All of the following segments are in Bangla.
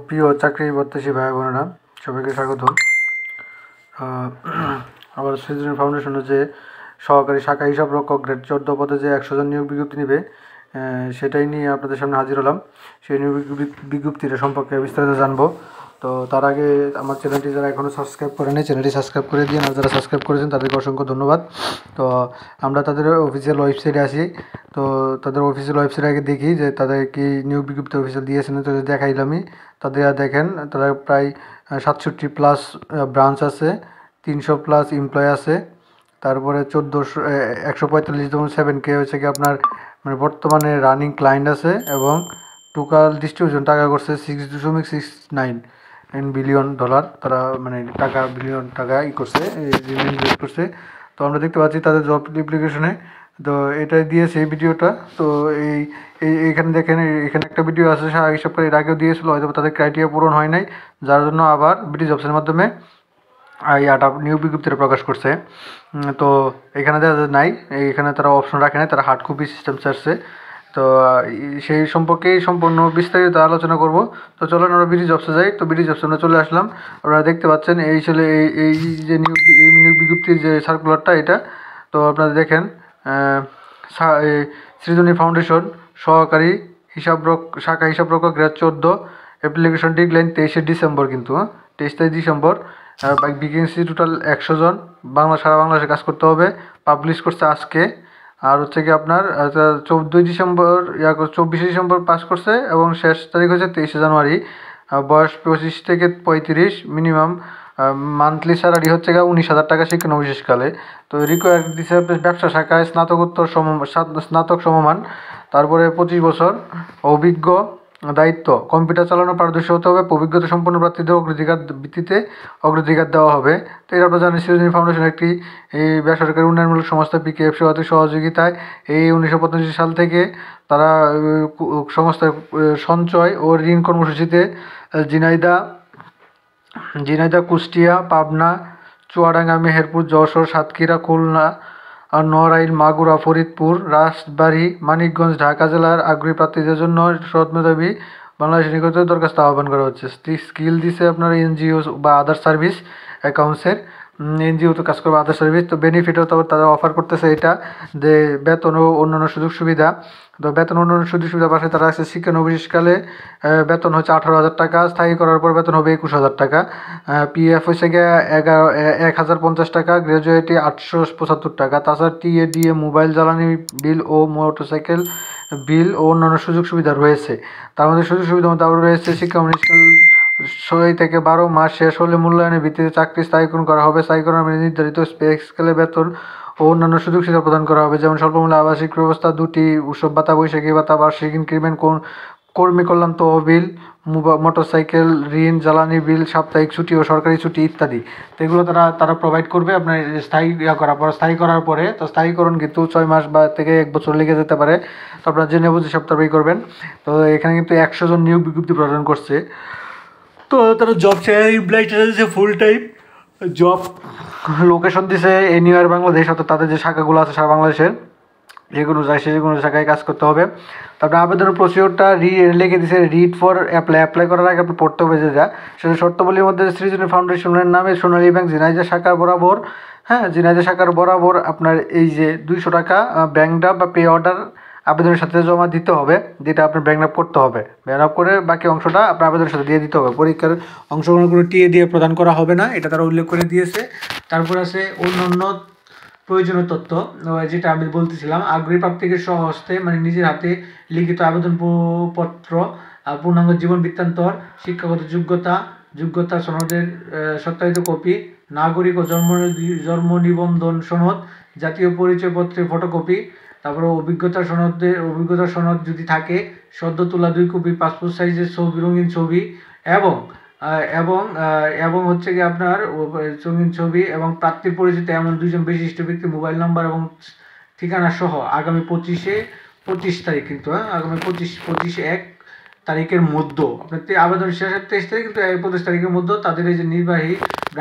প্রিয় চাকরি প্রত্যাশী ভাই বোনেরা, সবাইকে স্বাগতম। আবার সৃজনী ফাউন্ডেশনের যে সহকারী শাখা হিসাবরক্ষক গ্রেড 14 পদে যে 100 জন নিয়োগ বিজ্ঞপ্তি নেবে, সেটাই নিয়ে আপনাদের সামনে হাজির হলাম। সেই নিয়োগ বিজ্ঞপ্তিটা সম্পর্কে বিস্তারিত জানবো। তো তার আগে আমার চ্যানেলটি যারা এখনও সাবস্ক্রাইব করেনি, চ্যানেলটি সাবস্ক্রাইব করে দিন। আর যারা সাবস্ক্রাইব করেছেন তাদেরকে অসংখ্য ধন্যবাদ। তো আমরা তাদের অফিসিয়াল ওয়েবসাইটে আসি। তো তাদের অফিসিয়াল ওয়েবসাইটে আগে দেখি যে তাদের কি নিয়োগ বিজ্ঞপ্তি অফিসিয়াল দিয়েছেন। তো দেখাইলামই তাদের, দেখেন তারা প্রায় 67+ ব্রাঞ্চ আছে, 300+ এমপ্লয় আছে। তারপরে 145.7K হচ্ছে কি আপনার মানে বর্তমানে রানিং ক্লায়েন্ট আছে, এবং টোটাল ডিস্ট্রিবিউশন টাকা করছে $6.69 বিলিয়ন। তারা মানে টাকা বিলিয়ন টাকা করছে, ইনভেস্ট করছে। তো আমরা দেখতে পাচ্ছি তাদের জব অ্যাপ্লিকেশনে, তো এটাই দিয়েছে এই ভিডিওটা। তো এইখানে দেখেন, এখানে একটা ভিডিও আছে হিসাব করে এর আগেও দিয়েছিল, হয়তো তাদের ক্রাইটেরিয়া পূরণ হয় নাই, যার জন্য আবার বিডি জবসের মাধ্যমে ইয়াটা নিয়োগ বিজ্ঞপ্তিটা প্রকাশ করছে। তো এখানে দেখা যায় নাই, এখানে তারা অপশন রাখে নাই, তারা হার্ড কপি সিস্টেম চাচ্ছে। তো সেই সম্পর্কেই সম্পূর্ণ বিস্তারিত আলোচনা করব। তো চলেন আমরা বিডি জবসে যাই। তো বিডি জবসে আমরা চলে আসলাম। আপনারা দেখতে পাচ্ছেন এই ছিল এই যে নিয়োগ বিজ্ঞপ্তির যে সার্কুলারটা এটা। তো আপনারা দেখেন, সৃজনী ফাউন্ডেশন সহকারী শাখা হিসাবরক্ষক গ্রেড 14, অ্যাপ্লিকেশন ডেডলাইন 23শে ডিসেম্বর, কিন্তু 23 ডিসেম্বর। ভ্যাকেন্সি টোটাল 100 জন, সারা বাংলাদেশে কাজ করতে হবে। পাবলিশ করছে আজকে। আর হচ্ছে কি আপনার 24শে ডিসেম্বর পাস করছে, এবং শেষ তারিখ হচ্ছে 23শে জানুয়ারি। বয়স 25 থেকে 35, মিনিমাম মান্থলি স্যালারি হচ্ছে গা 19,000 টাকা শিক্ষানবিশেষকালে। তো রিকোয়ার দিচ্ছে ব্যবসা শাখায় স্নাতক সমমান। তারপরে 25 বছর অভিজ্ঞ, দায়িত্ব কম্পিউটার চালানো পারদর্শী হতে হবে। অভিজ্ঞতা সম্পন্ন প্রার্থীদের ভিত্তিতে অগ্রাধিকার দেওয়া হবে। তো এটা আপনারা জানেন, সৃজনী ফাউন্ডেশন একটি এই বেসরকারি উন্নয়নমূলক সংস্থা পিকেএফসি হাতের সহযোগিতায় এই 1985 সাল থেকে তারা সংস্থার সঞ্চয় ও ঋণ কর্মসূচিতে ঝিনাইদহ, কুষ্টিয়া, পাবনা, চুয়াডাঙ্গা, মেহেরপুর, যশোর, সাতক্ষীরা, খুলনা, আর নড়াইল, মাগুরা, ফরিদপুর, রাজবাড়ী, মানিকগঞ্জ, ঢাকা জেলার আগ্রহী প্রার্থীদের জন্য সৎমেধাবী বাংলাদেশের নিকটে দরখাস্ত আহ্বান করা হচ্ছে। স্কিল দিছে আপনার এনজিও বা আদার সার্ভিস অ্যাকাউন্টসের, এনজিওতে কাজ করবে আদার সার্ভিস। তো বেনিফিটও তো তারা অফার করতেছে এটা, যে বেতন ও অন্যান্য সুযোগ সুবিধা। তো বেতন অন্যান্য সুযোগ সুবিধা পাশে তারা আছে শিক্ষানবিশকালে বেতন হচ্ছে 18,000 টাকা, স্থায়ী করার পর বেতন হবে 21,000 টাকা। পিএফ হচ্ছে গিয়ে 1,050 টাকা, গ্র্যাজুয়েটি 875 টাকা। তাছাড়া টিএডিএ, মোবাইল জ্বালানি বিল ও মোটরসাইকেল বিল ও অন্যান্য সুযোগ সুবিধা রয়েছে। তার মধ্যে সুযোগ সুবিধার মধ্যে আরও রয়েছে শিক্ষানবিশকাল 6 থেকে 12 মাস শেষ হলে মূল্যায়নের ভিত্তিতে চাকরি স্থায়ীকরণ করা হবে। স্থায়ীকরণের নির্ধারিত স্কেলে বেতন ও অন্যান্য সুযোগ সুবিধা প্রদান করা হবে, যেমন স্বল্পমূল্যে আবাসিক ব্যবস্থা, 2টি উৎসব ভাতা, বৈশাখী ভাতা, বার্ষিক ইনক্রিমেন্ট, কর্মী কল্যাণ তহবিল, মোটরসাইকেল ঋণ, জ্বালানি বিল, সাপ্তাহিক ছুটি ও সরকারি ছুটি ইত্যাদি। তো এগুলো তারা প্রোভাইড করবে আপনার স্থায়ী করার পরে। তো স্থায়ীকরণ কিন্তু 6 মাস বা থেকে 1 বছর লেগে যেতে পারে। তো আপনারা জেনে বুঝে সপ্তাহে করবেন। তো এখানে কিন্তু 100 জন নিয়োগ বিজ্ঞপ্তি প্রদান করছে। তো তারা জব এমপ্লয়িটা দিচ্ছে ফুল টাইম জব, লোকেশন দিছে এনিওয়ার বাংলাদেশ, অর্থাৎ তাদের যে শাখাগুলো আছে সারা বাংলাদেশের, যে কোনো শাখায় কাজ করতে হবে। তারপরে আবেদনের প্রসিডিওরটা লিখে দিছে রিড ফর অ্যাপ্লাই করার আগে আপনি পড়তে হবে যেটা, সেটা শর্তাবলীর মধ্যে সৃজনী ফাউন্ডেশনের নামে সোনালী ব্যাংক ঝিনাইদহ শাখার বরাবর, ঝিনাইদহ শাখার বরাবর আপনার এই যে 200 টাকা ব্যাংক ড্রাফট বা পে অর্ডার আবেদনের সাথে জমা দিতে হবে, যেটা আপনার ব্যাংক ড্রাফট করতে হবে। ব্যাংক ড্রাফট করে বাকি অংশটা আপনার আবেদনের সাথে দিয়ে দিতে হবে। পরীক্ষার অংশগ্রহণ করে টিএ দিয়ে প্রদান করা হবে না, এটা তারা উল্লেখ করে দিয়েছে। তারপর আছে অন্যান্য প্রয়োজনীয় তথ্য, যেটা আমি বলতেছিলাম, আগ্রহী প্রাপ্তিকে স্বহস্তে মানে নিজের হাতে লিখিত আবেদন পত্র, পূর্ণাঙ্গ জীবন বৃত্তান্তর, শিক্ষাগত যোগ্যতা সনদের সত্যায়িত কপি, নাগরিক ও জন্ম নিবন্ধন সনদ, জাতীয় পরিচয়পত্রের ফটোকপি, তারপরে অভিজ্ঞতা সনদ যদি থাকে, সদ্য তোলা 2 কপি পাসপোর্ট সাইজের ছবি, রঙিন ছবি, এবং এবং এবং হচ্ছে কি আপনার রঙিন ছবি, এবং প্রার্থীর পরিচিত এমন 2 জন বিশিষ্ট ব্যক্তি মোবাইল নাম্বার এবং ঠিকানা সহ আগামী 25 তারিখ, কিন্তু আগামী 25/1 তারিখের মধ্যে আপনার আবেদন শেষের 23 তারিখ, কিন্তু 25 তারিখের মধ্যে তাদের এই যে নির্বাহী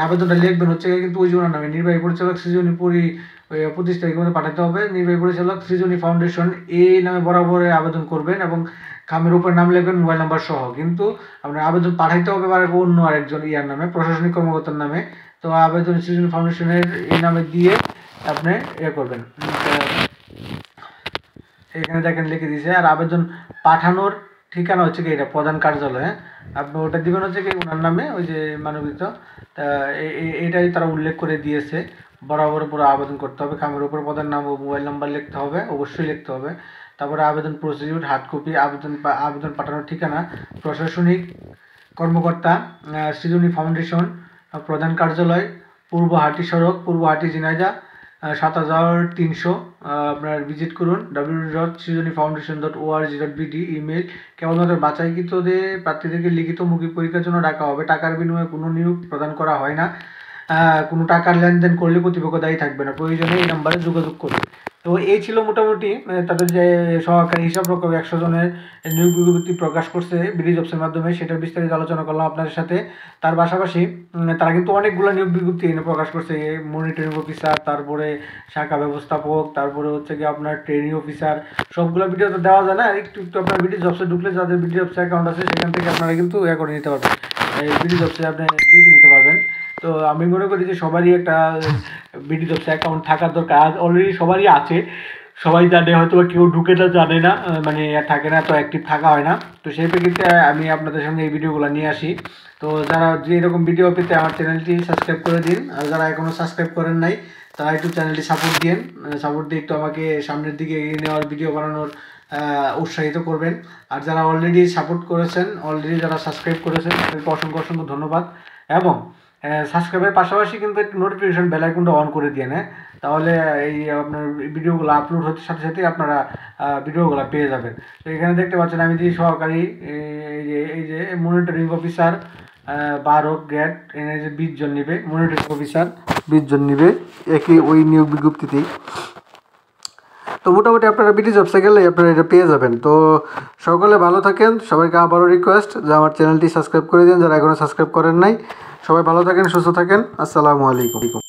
আবেদনটা লিখবেন হচ্ছে কিন্তু ওই জনের নামে, নির্বাহী পরিচালক সৃজনী 25 তারিখের মধ্যে পাঠাতে হবে। নির্বাহী পরিচালক সৃজনী ফাউন্ডেশন এই নামে বরাবর আবেদন করবেন, এবং খামের উপর নাম লিখবেন মোবাইল নাম্বার সহ, কিন্তু আপনার আবেদন পাঠাইতে হবে এবার অন্য আরেকজন ইয়ার নামে, প্রশাসনিক কর্মকর্তার নামে। তো আবেদন সৃজনী ফাউন্ডেশনের এই নামে দিয়ে আপনি করবেন। এখানে দেখেন লিখে দিয়েছে। আর আবেদন পাঠানোর ঠিকানা হচ্ছে কি এটা প্রধান কার্যালয়, হ্যাঁ আপনি ওটা দিবেন হচ্ছে কি ওনার নামে, ওই যে মানবিত, তা এটাই তারা উল্লেখ করে দিয়েছে। বরাবর পুরো আবেদন করতে হবে, খামের উপর প্রধান নাম ও মোবাইল নাম্বার লিখতে হবে, অবশ্যই লিখতে হবে। তারপরে আবেদন প্রসিডিউর, হার্ড কপি, আবেদন পাঠানোর ঠিকানা প্রশাসনিক কর্মকর্তা, সৃজনী ফাউন্ডেশন, প্রধান কার্যালয়, পূর্বহাটি সড়ক, পূর্বহাটি ঝিনাইদহ ৭৩০০। আপনার ভিজিট করুন www.srijonifoundation.org.bd। ইমেল। কেবলমাত্র বাছাইকৃতদের প্রার্থীদেরকে লিখিত মৌখিক পরীক্ষার জন্য ডাকা হবে। টাকার বিনিময়ে কোনো নিয়োগ প্রদান করা হয় না। কোনো টাকার লেনদেন করলে কর্তৃপক্ষ দায়ী থাকবে না। প্রয়োজনে এই নাম্বারে যোগাযোগ করবে। তো এই ছিল মোটামুটি তাদের যে সহকারী হিসাবরক্ষক ১০০ জনের নিয়োগ বিজ্ঞপ্তি প্রকাশ করছে বিডি জবসের মাধ্যমে, সেটার বিস্তারিত আলোচনা করলাম আপনাদের সাথে। তার পাশাপাশি তারা কিন্তু অনেকগুলো নিয়োগ বিজ্ঞপ্তি এনে প্রকাশ করছে, মনিটরিং অফিসার, তারপরে শাখা ব্যবস্থাপক, তারপরে হচ্ছে কি আপনার ট্রেনিং অফিসার, সবগুলো ভিডিও তো দেওয়া যায় না। একটু একটু আপনার বিডি জবসে ঢুকলে যাদের বিডি জবসে অ্যাকাউন্ট আছে সেখান থেকে আপনারা কিন্তু করে নিতে পারবেন, বিডি জবসে আপনি দেখে নিতে পারবেন। তো আমি মনে করি যে সবারই একটা বিডি জবসে অ্যাকাউন্ট থাকার দরকার। অলরেডি সবারই আছে, সবাই জানে, হয়তো কেউ ঢুকে তো জানে না, মানে থাকে না, তো অ্যাক্টিভ থাকা হয় না। তো সেই প্রেক্ষিতে আমি আপনাদের সামনে এই ভিডিওগুলো নিয়ে আসি। তো যারা যে এরকম ভিডিও পেতে আমার চ্যানেলটি সাবস্ক্রাইব করে দিন, আর যারা এখনও সাবস্ক্রাইব করেন নাই তারা একটু চ্যানেলটি সাপোর্ট দিন, সাপোর্ট দিয়ে একটু আমাকে সামনের দিকে এগিয়ে নেওয়ার, ভিডিও বানানোর উৎসাহিত করবেন। আর যারা অলরেডি সাপোর্ট করেছেন, অলরেডি যারা সাবস্ক্রাইব করেছেন তাদেরকে অসংখ্য অসংখ্য ধন্যবাদ। এবং সাবস্ক্রাইবের পাশাপাশি কিন্তু একটু নোটিফিকেশন বেল আইকনটা অন করে দিয়ে নেয়, তাহলে এই আপনার ভিডিওগুলো আপলোড হতে সাথে সাথেই আপনারা ভিডিওগুলো পেয়ে যাবেন। তো এখানে দেখতে পাচ্ছেন আমি যে সহকারী এই যে মনিটরিং অফিসার 12 গ্রেড, এখানে যে 20 জন নিবে, মনিটরিং অফিসার 20 জন নিবে একই ওই নিয়োগ বিজ্ঞপ্তিতেই। তো মোটামুটি আপনারা বিডি জবসে গেলে আপনারা এটা পেয়ে যাবেন। তো সকলে ভালো থাকেন, সবাইকে আবারও রিকোয়েস্ট যে আমার চ্যানেলটি সাবস্ক্রাইব করে দিন যারা এখনও সাবস্ক্রাইব করেন নাই। সবাই ভালো থাকেন, সুস্থ থাকেন, আসসালামু আলাইকুম।